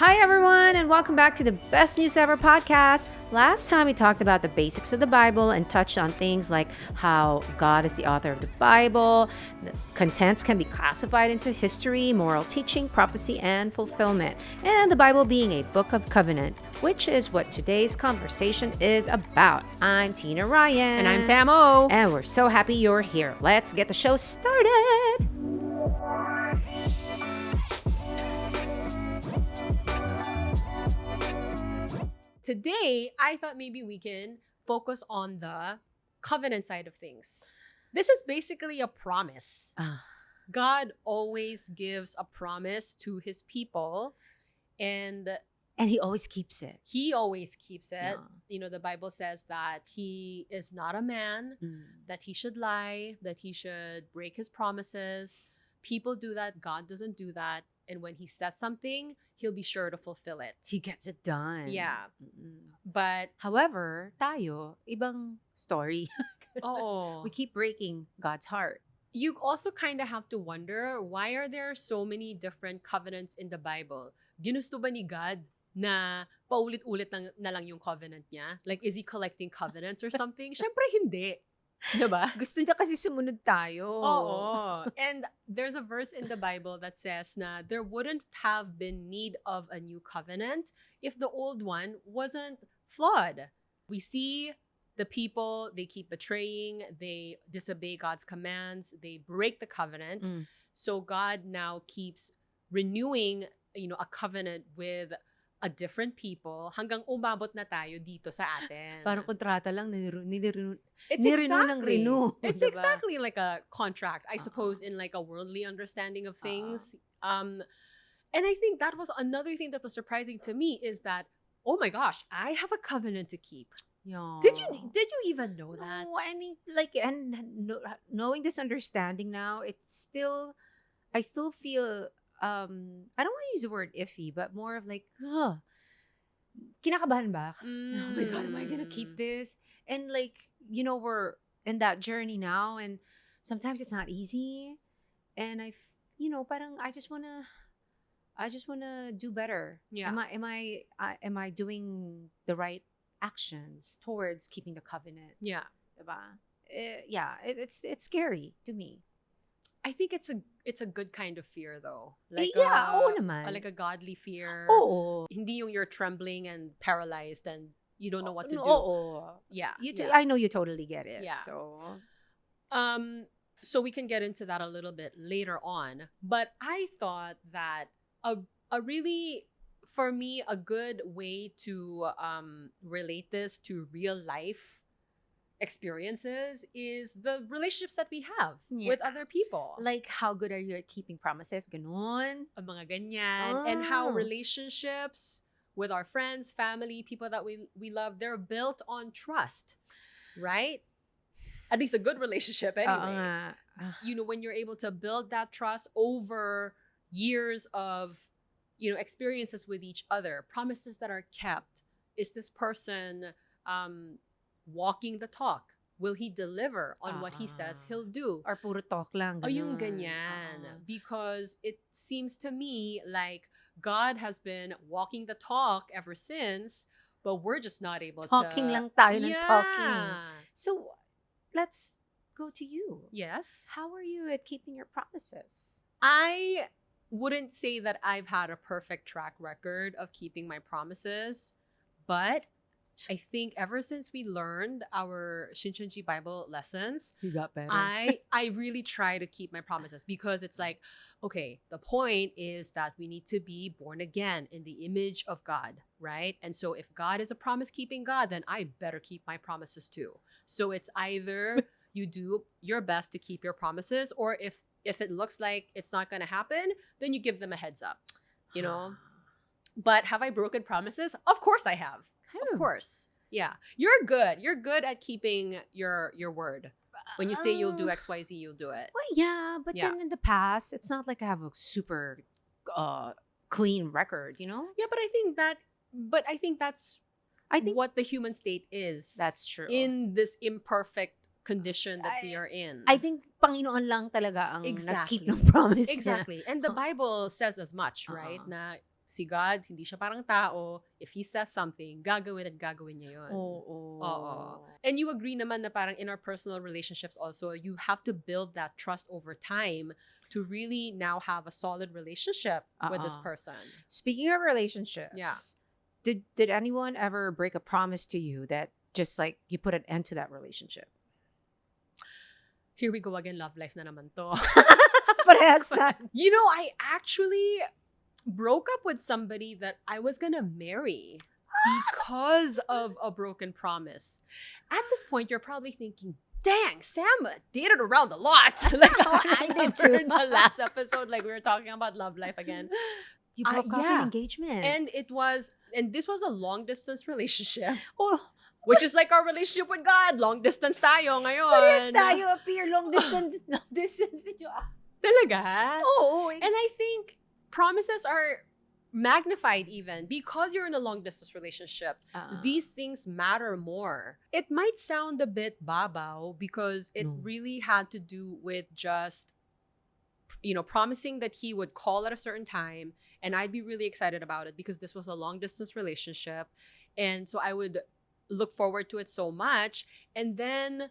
Hi, everyone, and welcome back to the Best News Ever podcast. Last time we talked about the basics of the Bible and touched on things like how God is the author of the Bible. The contents can be classified into history, moral teaching, prophecy, and fulfillment. And the Bible being a book of covenant, which is what today's conversation is about. I'm Tina Ryan. And I'm Sam O. And we're so happy you're here. Let's get the show started. Today, I thought maybe we can focus on the covenant side of things. This is basically a promise. God always gives a promise to his people, and he always keeps it. he always keeps it. Yeah. You know, the Bible says that he is not a man, that he should lie, that he should break his promises. People do that. God doesn't do that. And when he says something, he'll be sure to fulfill it. He gets it done. Yeah. Mm-mm. But, However, tayo, ibang story. oh, We keep breaking God's heart. you also kind of have to wonder, why are there so many different covenants in the Bible? Ginusto ba ni God na paulit-ulit na lang yung covenant niya? Like, is he collecting covenants or something? Syempre, hindi. Diba? Gusto niya kasi sumunod tayo. Oo. And there's a verse in the Bible that says na there wouldn't have been need of a new covenant if the old one wasn't flawed. We see the people, they keep betraying, they disobey God's commands, they break the covenant. So God now keeps renewing, a covenant with a different people hanggang umabot na tayo dito sa atin. Parang kontrata lang, nire-renew It's ng renew. It's Diba? exactly like a contract, I suppose, in like a worldly understanding of things. And I think that was another thing that was surprising to me is that, oh my gosh, I have a covenant to keep. Yeah. Did you even know that? No, I mean, knowing this understanding now, I still feel, I don't want to use the word iffy, but more of like, kinakabahan ba? Oh my God, am I gonna keep this? And like, we're in that journey now, and sometimes it's not easy. And parang I just wanna do better. Yeah. Am I doing the right actions towards keeping the covenant? Yeah. Diba? It's scary to me. I think it's a good kind of fear though. Like oo naman. like a godly fear. Oo. Hindi yung you're trembling and paralyzed and you don't know what to do. Oo. Yeah. I know you totally get it. Yeah. So, we can get into that a little bit later on. But I thought that a really, for me, a good way to relate this to real life experiences is the relationships that we have with other people. like, how good are you at keeping promises? Ganon. Ang mga ganyan. And how relationships with our friends, family, people that we love, they're built on trust, right? At least a good relationship anyway. When you're able to build that trust over years of, experiences with each other, promises that are kept. Is this person walking the talk? Will he deliver on what he says he'll do? Or puro talk lang. O yung ganon. ganyan. Because it seems to me like God has been walking the talk ever since, but we're just not able Talking to. lang tayo ng Yeah. talking. So, let's go to you. Yes. How are you at keeping your promises? I wouldn't say that I've had a perfect track record of keeping my promises, but I think ever since we learned our Shinshinji Bible lessons, You got better. I really try to keep my promises because it's like, okay, the point is that we need to be born again in the image of God, right? And so if God is a promise-keeping God, then I better keep my promises too. So it's either you do your best to keep your promises, or if it looks like it's not going to happen, then you give them a heads up, But have I broken promises? Of course I have. Of course. Yeah. You're good. You're good at keeping your word. When you say you'll do XYZ, you'll do it. Well, yeah, but Yeah. then in the past, it's not like I have a super clean record, Yeah, but I think that's I think what the human state is. that's true. In this imperfect condition that we are in. I think Panginoon lang talaga ang Exactly. nag-keep ng promise niya. Exactly. And the Bible says as much, right? Uh-huh. Na si God, hindi siya parang tao. If He says something, gagawin at gagawin niya yun. Oo. And you agree naman na parang in our personal relationships also, you have to build that trust over time to really now have a solid relationship with this person. Speaking of relationships, Yeah. did anyone ever break a promise to you that just like you put an end to that relationship? Here we go again, love life na naman to. Parehas na. You know, I actually broke up with somebody that I was gonna marry because of a broken promise. At this point, you're probably thinking, dang, Sam dated around a lot. Like I did too in the last episode, like we were talking about love life again. You broke off an engagement. And this was a long distance relationship. Oh, which is like our relationship with God. Long distance tayo ngayon. parehas tayo appear long distance. Long distance din yung... Talaga? Oo. And I think promises are magnified even because you're in a long distance relationship. These things matter more. It might sound a bit babaw because it really had to do with just, you know, promising that he would call at a certain time and I'd be really excited about it because this was a long distance relationship. And so I would look forward to it so much. And then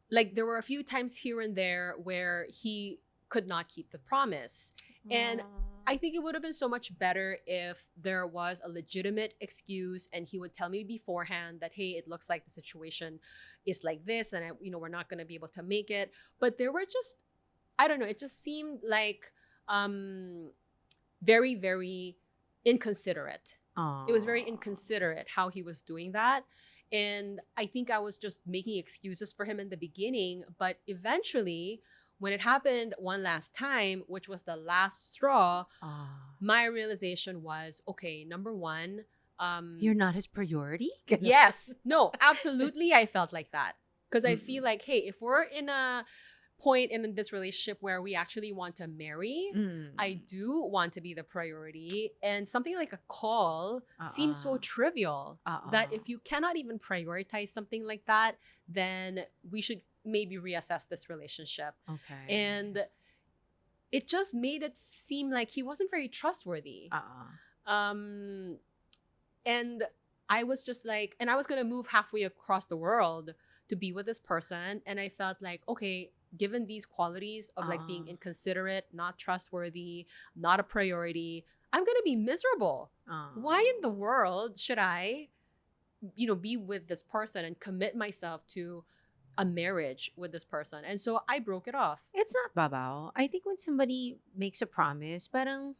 like there were a few times here and there where he could not keep the promise. And I think it would have been so much better if there was a legitimate excuse and he would tell me beforehand that, hey, it looks like the situation is like this and we're not going to be able to make it. But there were just, I don't know, it just seemed like very, very inconsiderate. It was very inconsiderate how he was doing that. And I think I was just making excuses for him in the beginning. But eventually, when it happened one last time, which was the last straw, my realization was, okay, number one, you're not his priority? Yes. No, absolutely. I felt like that. Because I feel like, hey, if we're in a point in this relationship where we actually want to marry, I do want to be the priority. And something like a call seems so trivial that if you cannot even prioritize something like that, then we should maybe reassess this relationship. Okay. And it just made it seem like he wasn't very trustworthy. And I was just like, and I was going to move halfway across the world to be with this person. And I felt like, okay, given these qualities of like being inconsiderate, not trustworthy, not a priority, I'm going to be miserable. Why in the world should I, be with this person and commit myself to a marriage with this person? And so I broke it off. It's not babaw. I think when somebody makes a promise, parang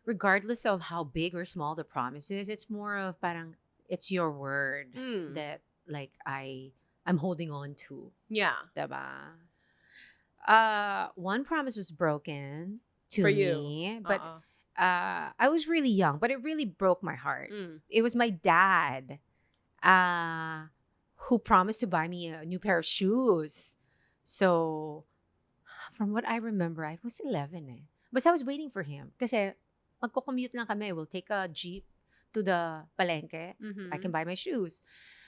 regardless of how big or small the promise is, it's more of parang it's your word that like I'm holding on to. Yeah. Diba? One promise was broken to For me, you. but I was really young, but it really broke my heart. It was my dad who promised to buy me a new pair of shoes. So, from what I remember, I was 11 eh. But I was waiting for him. Kasi magko-commute lang kami. We'll take a jeep to the palengke. I can buy my shoes.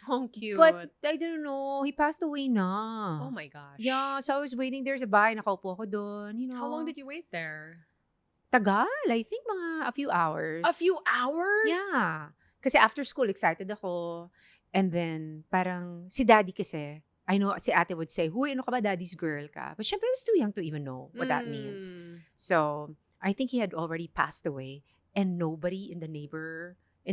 Oh, cute. But I don't know. He passed away na. Oh my gosh. Yeah, so I was waiting there sa bahay. Nakaupo ako doon. How long did you wait there? Tagal. I think mga a few hours. A few hours? Yeah. Kasi after school, excited ako. And then, parang si daddy kasi, I know si ate would say, huy, ano ka ba, daddy's girl ka? But syempre, I was too young to even know what that means. So, I think he had already passed away. And nobody in the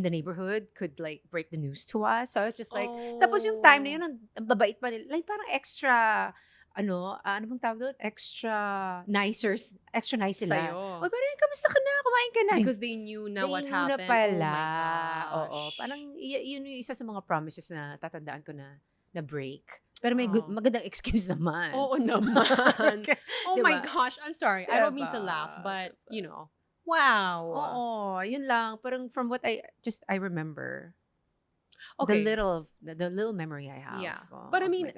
neighborhood could like break the news to us. So I was just like, tapos yung time na yun, ang babait pa nila. Like parang extra, ano bang tawag doon? Extra nice sila. Sa'yo. O parang, kamusta ka na? Kumain ka na? Because they knew na what happened. They knew na pala. Oh my gosh. Oo. Parang yun yung isa sa mga promises na tatandaan ko na break. Pero may magandang excuse naman. Oo naman. Oh Diba? my gosh. I'm sorry. I don't mean to laugh, but wow. Oo, yun lang. Parang from what I remember. Okay. The little memory I have. Yeah. But I mean,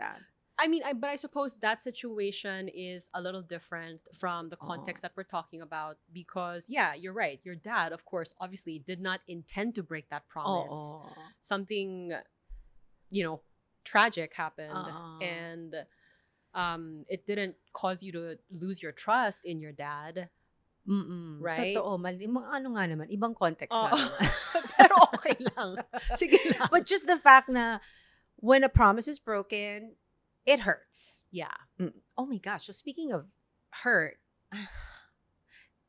but I suppose that situation is a little different from the context that we're talking about because, yeah, you're right. Your dad, of course, obviously did not intend to break that promise. Something, tragic happened. And it didn't cause you to lose your trust in your dad. Right? Totoo, mali mga ano nga naman, ibang context nga Oo. naman. Pero okay lang. Sige lang. But just the fact na when a promise is broken, it hurts. Yeah. Oh my gosh. So speaking of hurt,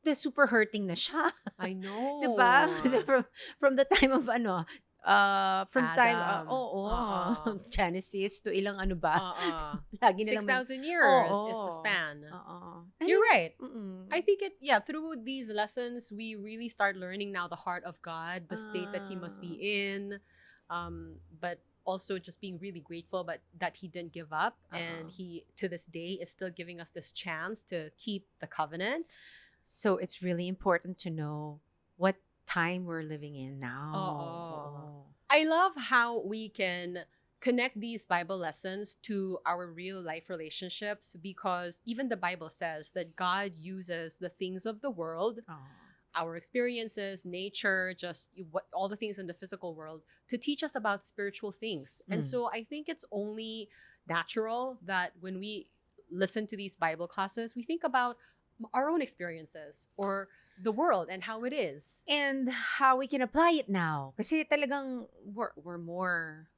the super hurting na siya. I know. 'Di ba? Kasi from the time of from time, Adam. oo. Oo. Genesis to ilang ano ba? Oo. Lagi na lang 6,000 years Oo. is the span. Oo. You're right. Mm-mm. I think through these lessons, we really start learning now the heart of God, the state that He must be in, but also just being really grateful, but that He didn't give up, and He to this day is still giving us this chance to keep the covenant. So it's really important to know what time we're living in now. Oo. I love how we can connect these Bible lessons to our real life relationships, because even the Bible says that God uses the things of the world, our experiences, nature, just all the things in the physical world, to teach us about spiritual things. And so I think it's only natural that when we listen to these Bible classes, we think about our own experiences or the world and how it is. And how we can apply it now. Kasi talagang we're more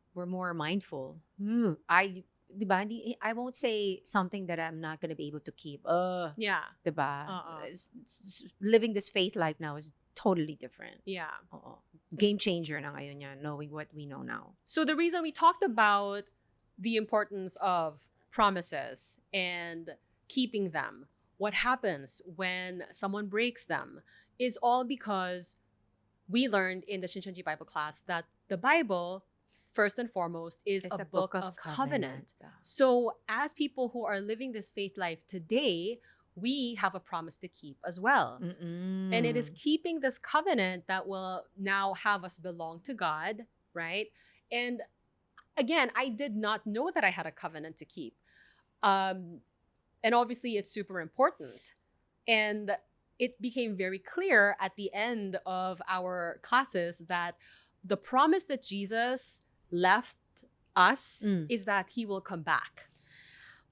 mindful. Diba? I won't say something that I'm not gonna be able to keep. Yeah. Diba? Living this faith life now is totally different. Yeah. Game changer na ngayon yan, knowing what we know now. So the reason we talked about the importance of promises and keeping them, what happens when someone breaks them, is all because we learned in the Shinshanji Bible class that the Bible, first and foremost, is a book of covenant. So as people who are living this faith life today, we have a promise to keep as well. And it is keeping this covenant that will now have us belong to God, right? And again, I did not know that I had a covenant to keep. And obviously, it's super important. And it became very clear at the end of our classes that the promise that Jesus left us is that He will come back.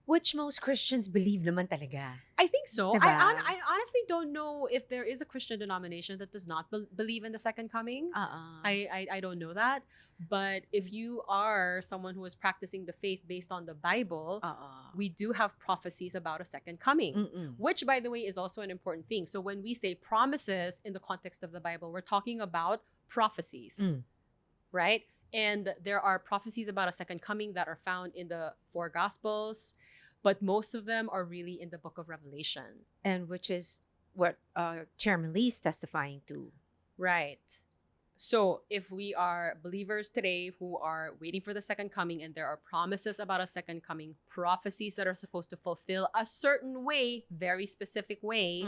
Which most Christians believe naman talaga. I think so. Diba? I honestly don't know if there is a Christian denomination that does not believe in the second coming. I don't know that. But if you are someone who is practicing the faith based on the Bible, we do have prophecies about a second coming, which, by the way, is also an important thing. So when we say promises in the context of the Bible, we're talking about prophecies, right? And there are prophecies about a second coming that are found in the 4 Gospels, but most of them are really in the book of Revelation. And which is what Chairman Lee is testifying to. Right. So if we are believers today who are waiting for the second coming, and there are promises about a second coming, prophecies that are supposed to fulfill a certain way, very specific way,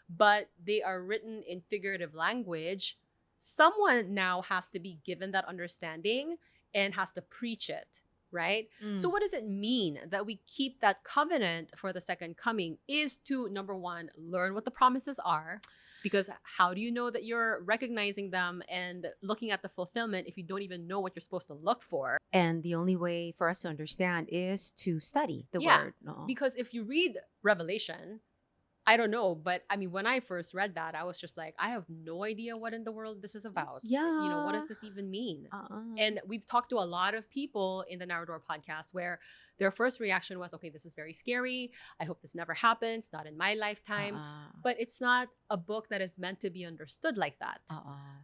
but they are written in figurative language, someone now has to be given that understanding and has to preach it, right? So what does it mean that we keep that covenant for the second coming? Is to, number one, learn what the promises are. Because how do you know that you're recognizing them and looking at the fulfillment if you don't even know what you're supposed to look for? And the only way for us to understand is to study the word. No? Because if you read Revelation, I don't know, but I mean, when I first read that, I was just like, I have no idea what in the world this is about. Yeah. You know, what does this even mean? And we've talked to a lot of people in the Narrow Door podcast where their first reaction was, okay, this is very scary. I hope this never happens, not in my lifetime. But it's not a book that is meant to be understood like that.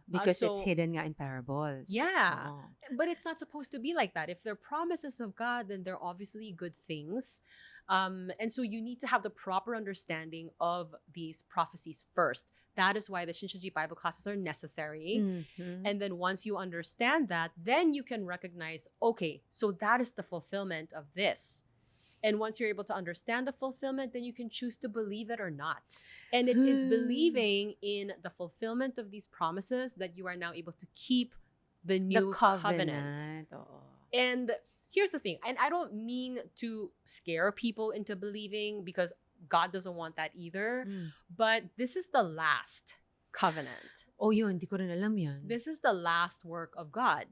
Because it's hidden nga in parables. Yeah. But it's not supposed to be like that. If they're promises of God, then they're obviously good things. And so you need to have the proper understanding of these prophecies first. That is why the Shinshanji Bible classes are necessary. And then once you understand that, then you can recognize, okay, so that is the fulfillment of this. And once you're able to understand the fulfillment, then you can choose to believe it or not. And it is believing in the fulfillment of these promises that you are now able to keep the new covenant. And here's the thing, and I don't mean to scare people into believing, because God doesn't want that either. But this is the last covenant. Oh, yun, hindi ko rin alam yan. This is the last work of God.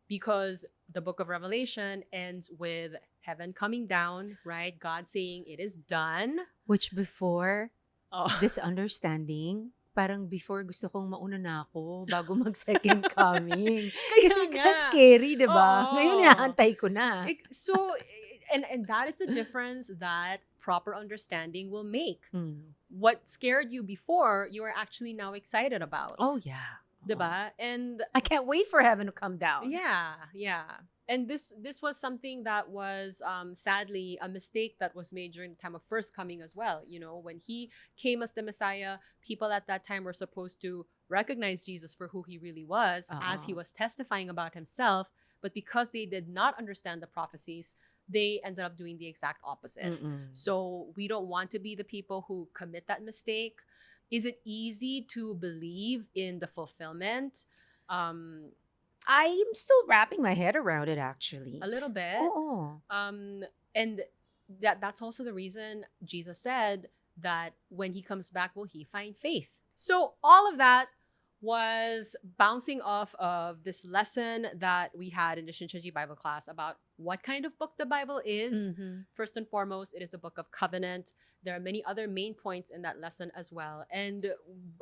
Because the book of Revelation ends with heaven coming down, right? God saying it is done. Which before, this understanding, parang before gusto kong mauna na ako bago mag-second coming. Kasi scary, di ba? Ngayon, inaantay ko na. So, and that is the difference that proper understanding will make. What scared you before, you are actually now excited about. Oh, yeah. Diba? And I can't wait for heaven to come down. Yeah. And this was something that was sadly a mistake that was made during the time of first coming as well. You know, when he came as the Messiah, people at that time were supposed to recognize Jesus for who he really was as he was testifying about himself. But because they did not understand the prophecies, they ended up doing the exact opposite. So we don't want to be the people who commit that mistake. Is it easy to believe in the fulfillment? I'm still wrapping my head around it, actually. A little bit. Oh. And that's also the reason Jesus said that when he comes back, will he find faith? So all of that was bouncing off of this lesson that we had in the Shincheonji Bible class about what kind of book the Bible is. First and foremost, it is a book of covenant. There are many other main points in that lesson as well. And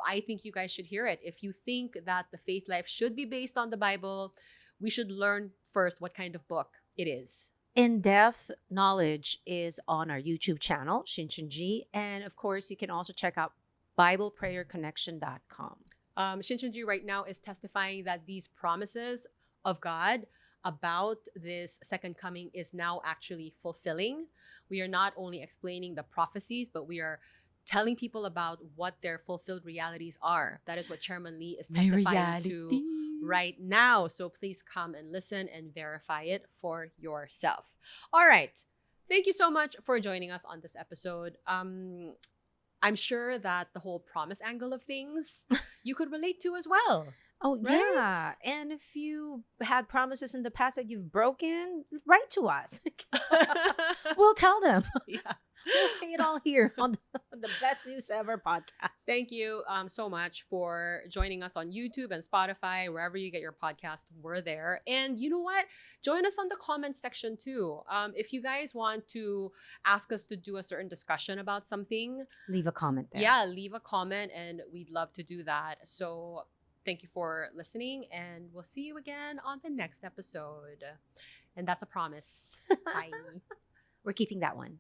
I think you guys should hear it. If you think that the faith life should be based on the Bible, we should learn first what kind of book it is. In-depth knowledge is on our YouTube channel, Shincheonji. And of course, you can also check out BiblePrayerConnection.com. Shincheonji right now is testifying that these promises of God about this second coming is now actually fulfilling. We are not only explaining the prophecies, but we are telling people about what their fulfilled realities are. That is what Chairman Lee is testifying to right now. So please come and listen and verify it for yourself. All right. Thank you so much for joining us on this episode. I'm sure that the whole promise angle of things you could relate to as well. Oh, right? Yeah. And if you had promises in the past that you've broken, write to us. We'll tell them. Yeah. We'll say it all here on the Best News Ever podcast. Thank you so much for joining us on YouTube and Spotify, wherever you get your podcast, we're there. And you know what? Join us on the comments section too. If you guys want to ask us to do a certain discussion about something, leave a comment there. Yeah, leave a comment and we'd love to do that. So thank you for listening and we'll see you again on the next episode. And that's a promise. Bye. We're keeping that one.